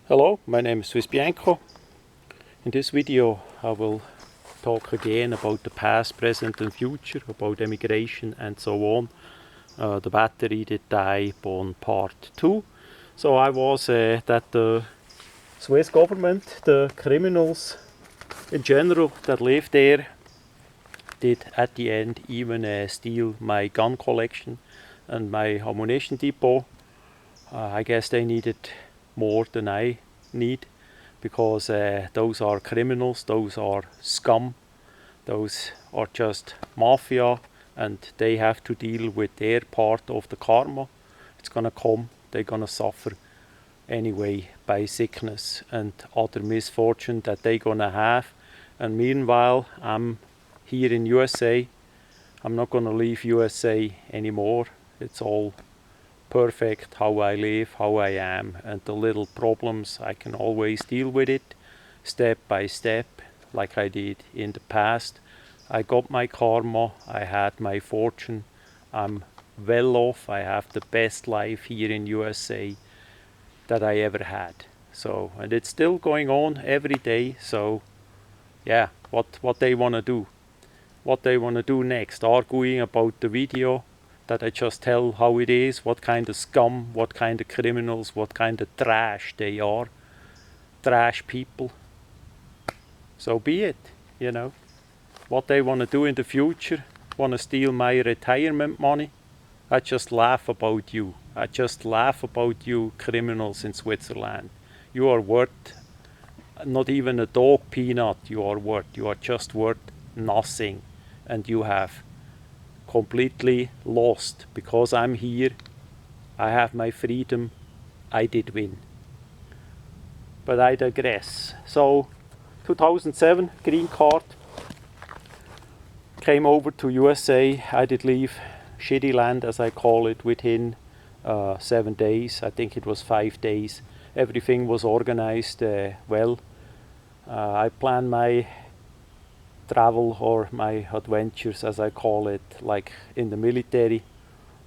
Hello, my name is Swiss Bianco. In this video I will talk again about the past, present and future, about emigration and so on. The battery did die on part 2. So I was that the Swiss government, the criminals in general that live there, did at the end even steal my gun collection and my ammunition depot. I guess they needed more than I need, because those are criminals, those are scum, those are just mafia, and they have to deal with their part of the karma. It's gonna come, they're gonna suffer anyway by sickness and other misfortune that they're gonna have. And meanwhile, I'm here in USA. I'm not gonna leave USA anymore. It's all perfect how I live, how I am, and the little problems I can always deal with it step by step, like I did in the past. I got my karma, I had my fortune, I'm well off, I have the best life here in USA that I ever had. So, and it's still going on every day. So yeah, what they want to do, what they want to do next, arguing about the video that I just tell how it is, what kind of scum, what kind of criminals, what kind of trash they are, trash people. So be it, you know. What they want to do in the future, want to steal my retirement money, I just laugh about you. I just laugh about you criminals in Switzerland. You are worth not even a dog peanut. You are just worth nothing, and you have completely lost. Because I'm here, I have my freedom, I did win. But I digress. So 2007 green card, came over to USA. I did leave shitty land, as I call it, within 7 days. I think it was 5 days. Everything was organized well. I planned my travel, or my adventures as I call it, like in the military.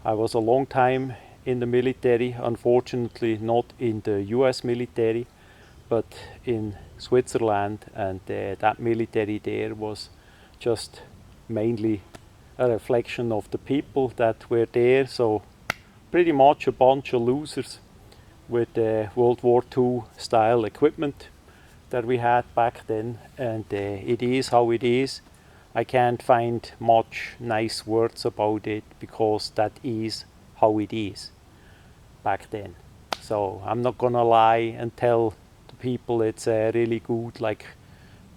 I was a long time in the military, unfortunately not in the US military, but in Switzerland, and that military there was just mainly a reflection of the people that were there. So pretty much a bunch of losers with World War II style equipment that we had back then, and it is how it is. I can't find much nice words about it, because that is how it is back then. So I'm not gonna lie and tell the people it's really good, like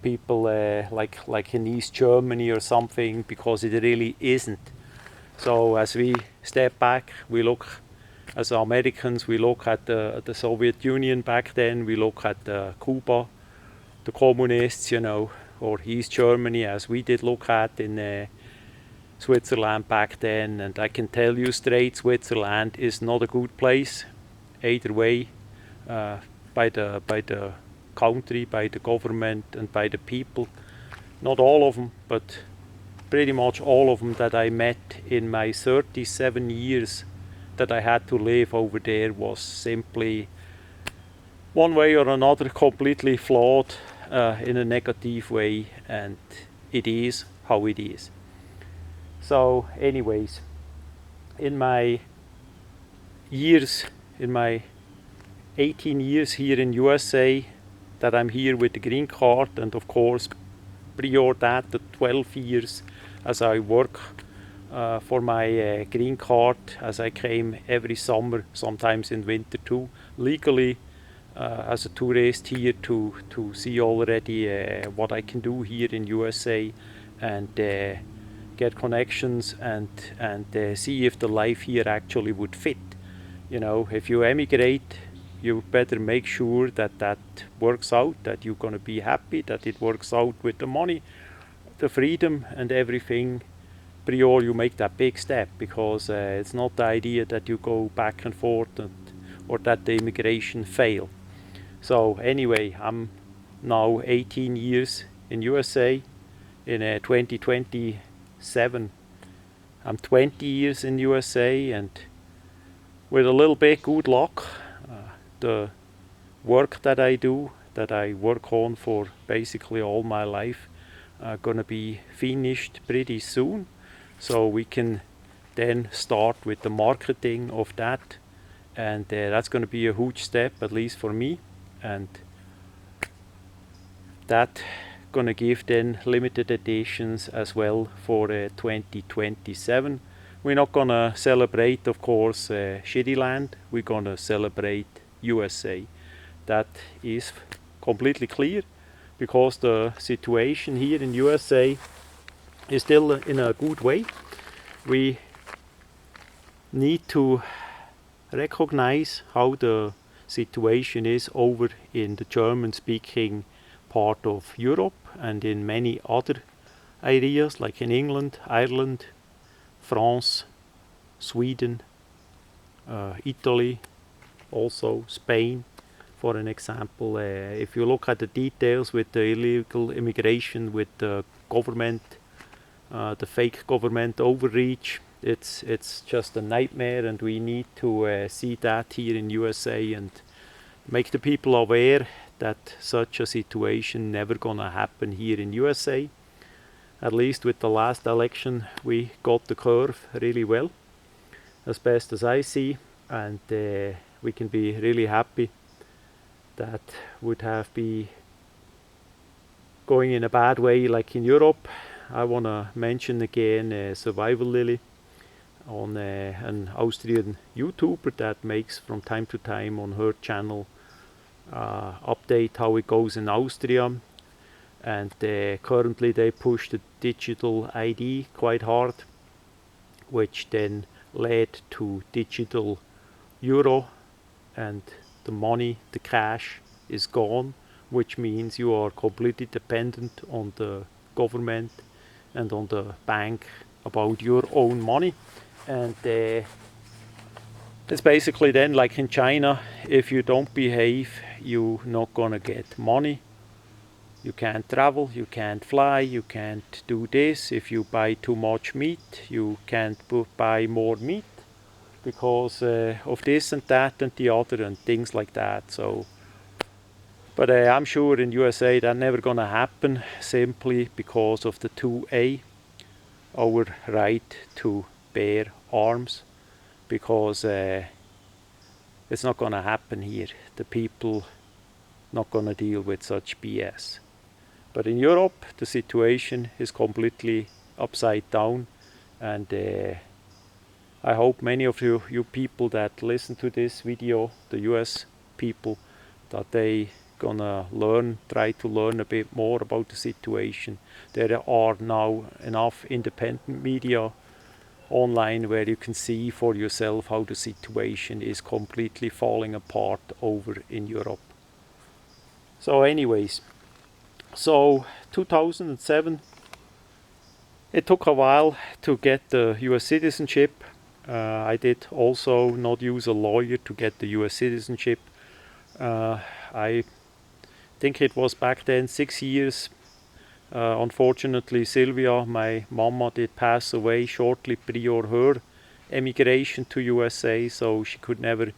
people like in East Germany or something, because it really isn't. So as we step back, we look, as Americans, we look at the Soviet Union back then, we look at Cuba, the communists, you know, or East Germany, as we did look at in Switzerland back then. And I can tell you straight, Switzerland is not a good place either way, by the country, by the government, and by the people. Not all of them, but pretty much all of them that I met in my 37 years that I had to live over there was simply, one way or another, completely flawed in a negative way, and it is how it is. So anyways, in my years, in my 18 years here in USA, that I'm here with the green card, and of course prior that the 12 years as I work for my green card, as I came every summer, sometimes in winter too, legally, as a tourist here to see already what I can do here in USA, and get connections, and see if the life here actually would fit. You know, if you emigrate, you better make sure that that works out, that you're gonna be happy, that it works out with the money, the freedom and everything, prior you make that big step, because it's not the idea that you go back and forth, or that the immigration fail. So anyway, I'm now 18 years in USA. In 2027 I'm 20 years in USA, and with a little bit good luck, the work that I do, that I work on for basically all my life, gonna be finished pretty soon, so we can then start with the marketing of that, and that's gonna be a huge step, at least for me, and that gonna give then limited editions as well for 2027. We're not gonna celebrate, of course, Shitty Land. We're gonna celebrate USA. That is completely clear, because the situation here in USA is still in a good way. We need to recognize how the situation is over in the German-speaking part of Europe and in many other areas, like in England, Ireland, France, Sweden, Italy, also Spain, for an example. If you look at the details with the illegal immigration, with the government, the fake government overreach, it's just a nightmare, and we need to see that here in USA and make the people aware that such a situation never gonna happen here in USA. At least with the last election, we got the curve really well, as best as I see, and we can be really happy. That would have be going in a bad way like in Europe. I want to mention again Survival Lily, on an Austrian YouTuber that makes from time to time on her channel update how it goes in Austria, and currently they push the digital ID quite hard, which then led to digital euro, and the money, the cash, is gone, which means you are completely dependent on the government and on the bank about your own money. And it's basically then like in China, if you don't behave, you're not gonna get money. You can't travel, you can't fly, you can't do this. If you buy too much meat, you can't buy more meat, because of this and that and the other and things like that. So, but I'm sure in USA that never gonna happen, simply because of the 2A, our right to bear arms, because it's not gonna happen here. The people not gonna deal with such BS. But in Europe, the situation is completely upside down, and I hope many of you people that listen to this video, the US people, that they gonna try to learn a bit more about the situation. There are now enough independent media online where you can see for yourself how the situation is completely falling apart over in Europe. So anyways, so 2007, it took a while to get the US citizenship. I did also not use a lawyer to get the US citizenship. I think it was back then 6 years. Unfortunately, Sylvia, my mama, did pass away shortly prior her emigration to USA, so she could never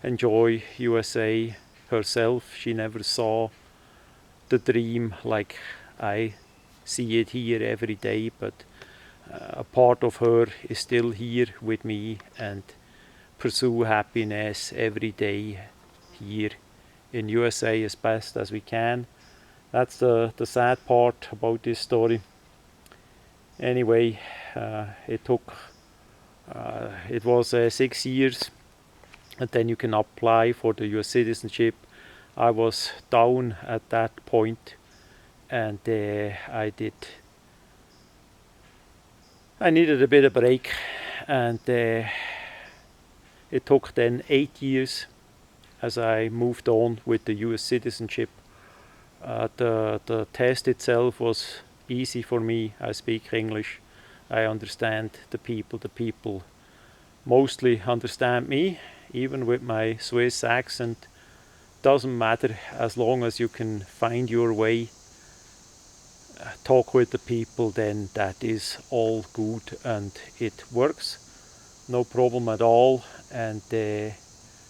enjoy USA herself. She never saw the dream like I see it here every day, but a part of her is still here with me and pursue happiness every day here in USA as best as we can. That's the sad part about this story. Anyway, it was 6 years, and then you can apply for the US citizenship. I was down at that point, and I needed a bit of break, and it took then 8 years as I moved on with the US citizenship. The test itself was easy for me. I speak English, I understand the people mostly understand me, even with my Swiss accent. Doesn't matter, as long as you can find your way, talk with the people, then that is all good and it works, no problem at all. And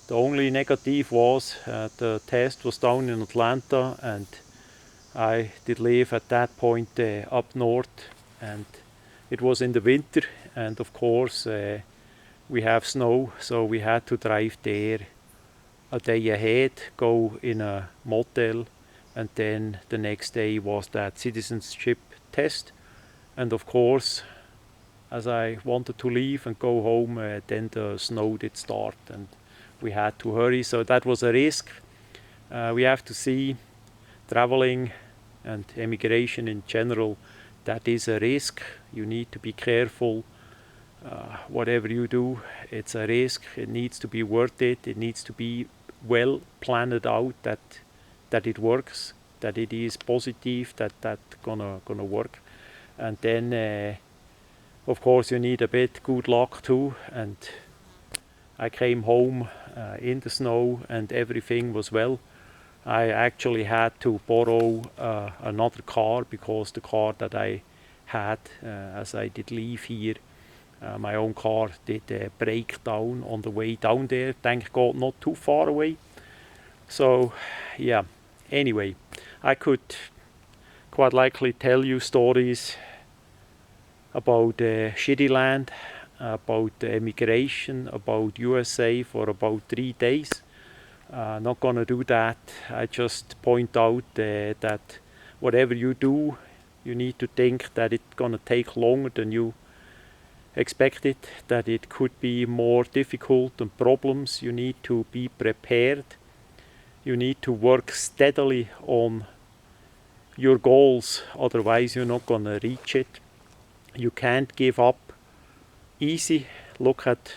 The only negative was the test was down in Atlanta, and I did live at that point up north, and it was in the winter, and of course we have snow, so we had to drive there a day ahead, go in a motel, and then the next day was that citizenship test. And of course, as I wanted to leave and go home, then the snow did start, and we had to hurry. So that was a risk. We have to see traveling and immigration in general, that is a risk. You need to be careful. Whatever you do, it's a risk. It needs to be worth it. It needs to be well planned out that it works, that it is positive, that gonna work. And then of course you need a bit good luck too. And I came home in the snow and everything was well. I actually had to borrow another car because the car that I had as I did leave here, my own car did break down on the way down there. Thank God not too far away. So yeah, anyway, I could quite likely tell you stories about shitty land, about immigration, about USA for about 3 days. Not gonna do that. I just point out that whatever you do, you need to think that it's gonna take longer than you expected, that it could be more difficult and problems. You need to be prepared. You need to work steadily on your goals, otherwise you're not gonna reach it. You can't give up easy. Look at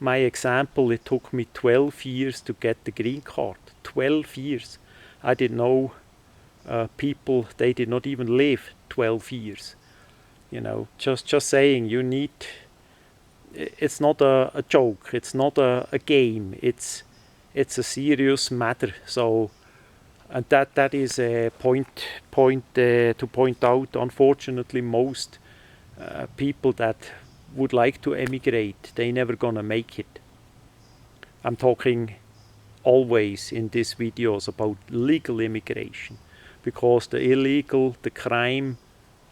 my example. It took me 12 years to get the green card. 12 years. I didn't know people, they did not even live 12 years. You know, just saying, you need, it's not a joke, it's not a game, it's a serious matter. So, and that is a point to point out. Unfortunately, most people that would like to emigrate, they never gonna make it. I'm talking always in these videos about legal immigration, because the illegal, the crime,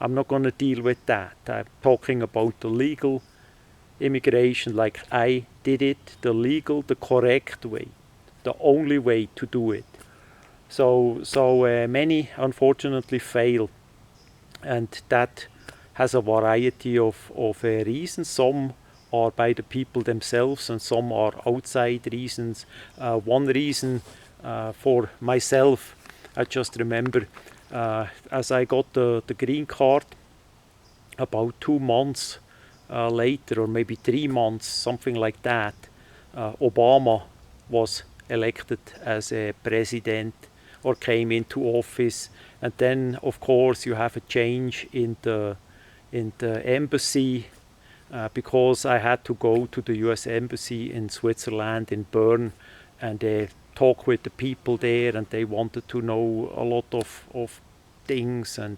I'm not gonna deal with that. I'm talking about the legal immigration like I did it, the legal, the correct way, the only way to do it. So many unfortunately fail, and that has a variety of reasons. Some are by the people themselves, and some are outside reasons. One reason for myself, I just remember as I got the green card, about 2 months later, or maybe 3 months, something like that, Obama was elected as a president or came into office. And then of course you have a change in the embassy, because I had to go to the US embassy in Switzerland, in Bern, and talk with the people there, and they wanted to know a lot of things, and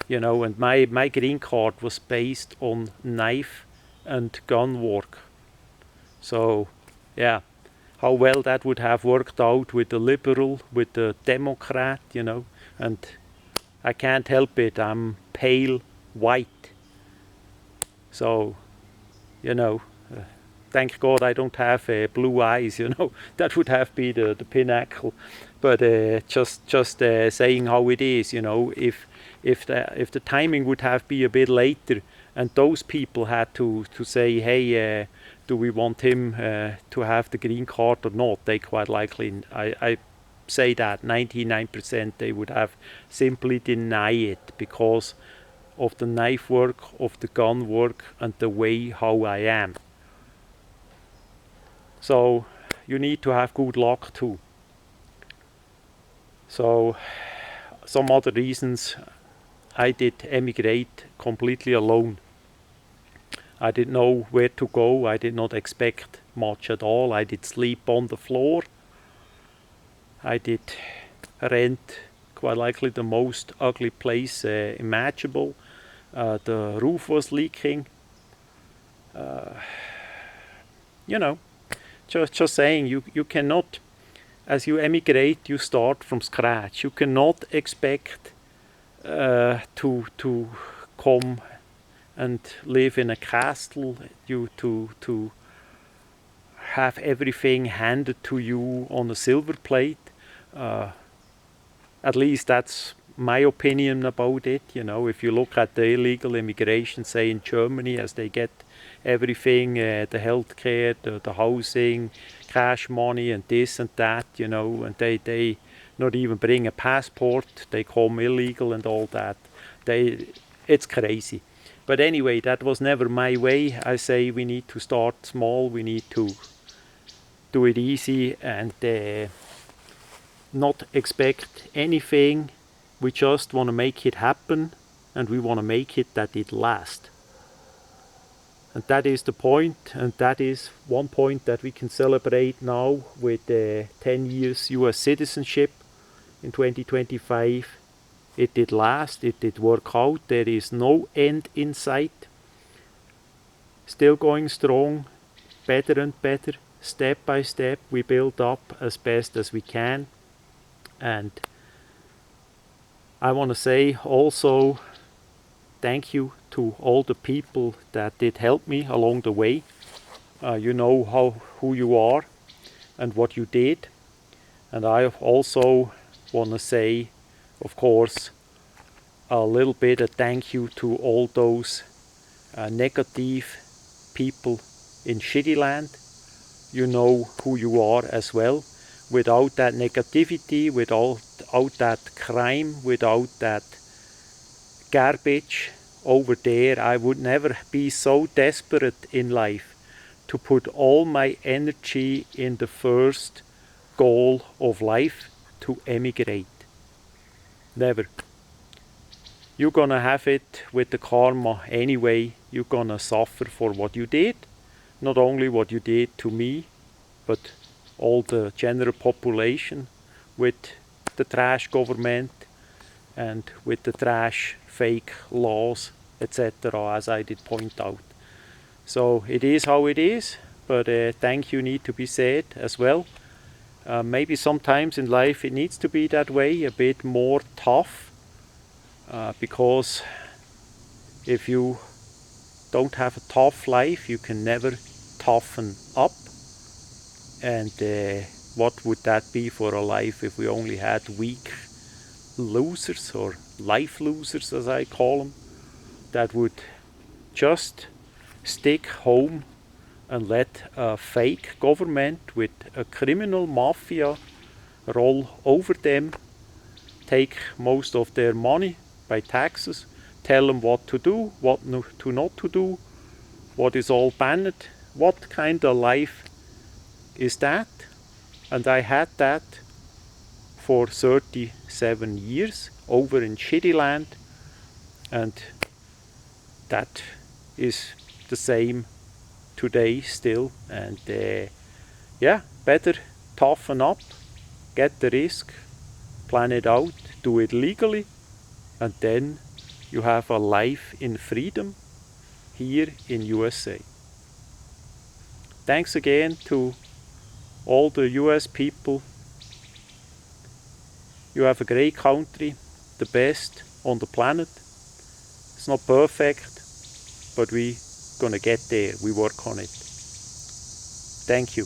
you know, and my green card was based on knife and gun work. So yeah, how well that would have worked out with the liberal, with the Democrat, you know. And I can't help it, I'm pale white. So, you know, thank God I don't have blue eyes, you know. That would have been the pinnacle. But just saying how it is, you know, if the timing would have been a bit later, and those people had to say, hey, do we want him to have the green card or not, they quite likely, I say that 99% they would have simply denied it, because of the knife work, of the gun work, and the way how I am. So you need to have good luck too. So some other reasons, I did emigrate completely alone. I didn't know where to go. I did not expect much at all. I did sleep on the floor. I did rent quite likely the most ugly place imaginable. The roof was leaking. You know, just saying, you cannot, as you emigrate, you start from scratch. You cannot expect to come and live in a castle, to have everything handed to you on a silver plate. At least that's my opinion about it. You know, if you look at the illegal immigration, say in Germany, as they get everything, the healthcare, the housing, cash money, and this and that, you know, and they not even bring a passport, they come illegal and all that. It's crazy. But anyway, that was never my way. I say we need to start small, we need to do it easy and not expect anything. We just want to make it happen, and we want to make it that it lasts. And that is the point, and that is one point that we can celebrate now with 10 years US citizenship in 2025. It did last, it did work out, there is no end in sight. Still going strong, better and better, step by step we build up as best as we can. And I want to say also thank you to all the people that did help me along the way. You know who you are and what you did. And I also want to say, of course, a little bit of thank you to all those negative people in shitty land. You know who you are as well. Without that negativity, without that crime, without that garbage over there, I would never be so desperate in life to put all my energy in the first goal of life, to emigrate. Never. You're gonna have it with the karma anyway. You're gonna suffer for what you did. Not only what you did to me, but all the general population with the trash government and with the trash fake laws, etc., as I did point out. So it is how it is, but thank you need to be said as well. Maybe sometimes in life it needs to be that way, a bit more tough, because if you don't have a tough life, you can never toughen up. And what would that be for a life if we only had weak losers, or life losers as I call them, that would just stick home and let a fake government with a criminal mafia roll over them, take most of their money by taxes, tell them what to do, what to not to do, what is all banned. What kind of life is that? And I had that for 37 years over in shitty land, and that is the same today still. And yeah, better toughen up, get the risk, plan it out, do it legally, and then you have a life in freedom here in USA. Thanks again to all the US people. You have a great country, the best on the planet. It's not perfect, but we're gonna get there. We work on it. Thank you.